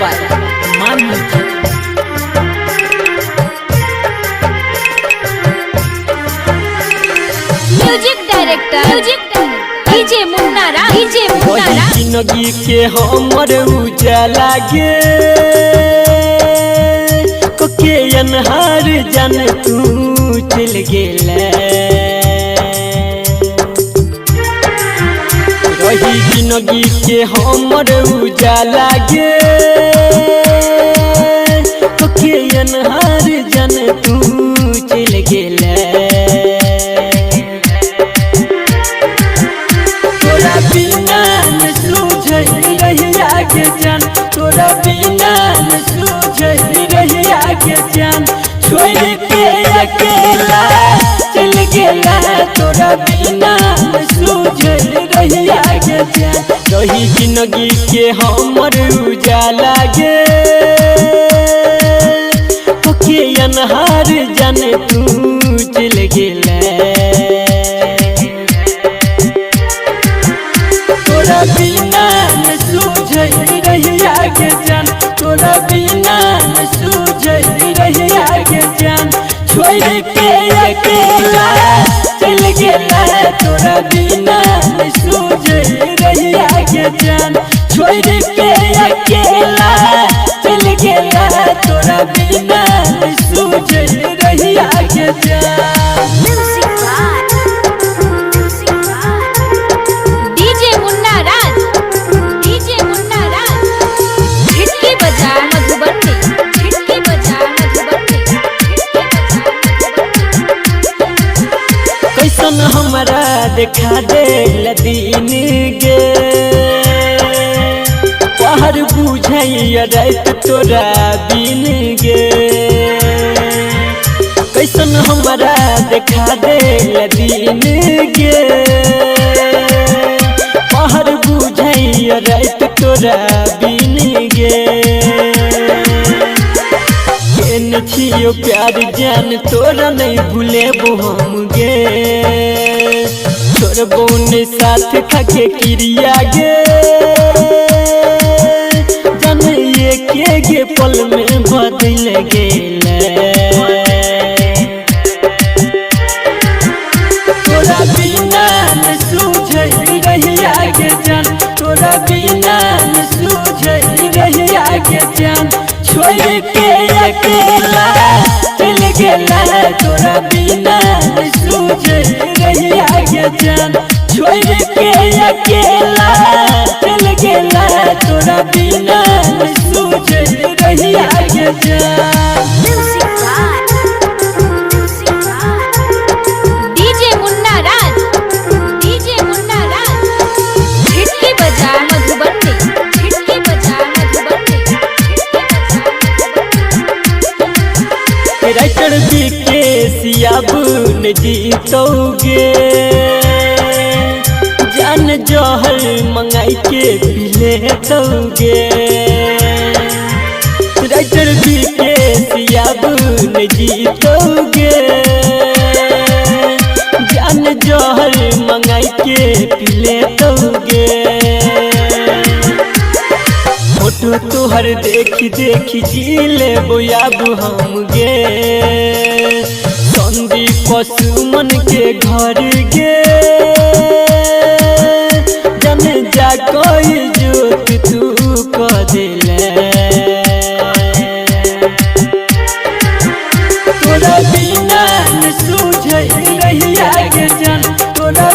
by Man Music। Music director DJ Munna जिंदगी के हमर उजाला गे कोके अनहार जान तू चल गेला रही जिंदगी के हमर उजाला गे कोके अनहार जान तू चल गेला तोरा बिना न सूझे रहिया के जान तोरा बिना न सूझे रहिया के जान छोड़ के अकेला चल गेला तोरा बिना न सूझे रहिया के जान रही जिंदगी के हमर उजाला गे ओके अनहार जान तू चल गेला तोरा बिना न सूझे रहिया के जान तोरा बिना न सूझे रहिया के जान छोड़ के अकेला चल गेला तोरा बिना न सूझे रहिया के जान छोड़ के अकेला चल गेला तोरा बिना न सूझे रहिया के जान कैसन हमारा देखा दे दिन गे पहर बुझैया रात तोरा बिन गे कैसन हमारा देखा दे दिन गे पहर बुझैया रात तोरा बिन गे छियो प्यार जान तोरा नहीं भूलेबो हम गे तोर बौने साथ खाके क्रिया गे जाने ये के गे पल में बदल गेले तोरा बिना न सूझे रहिया के जान तोरा बिना न सूझे रहिया के जान छोड़ के अकेला चल गेला तोरा बिना न सूझे रहिया के जान छोड़ के अकेला चल गेला तोरा बिना न सूझे रहिया के जान राइटर बीके सियाबुन जीतोगे जान जहर मंगाई के पिले दोगे राइटर बीके सियाबुन जीतोगे जान जहर मंगाई के पिले दोगे फोटो तोहर देखी देखी जीले बोयाबू हम गे संदीप सुमन के घर गे जन जा कोई जोत तू को दिले तोरा बिना न सूझे रहिया के जान तोरा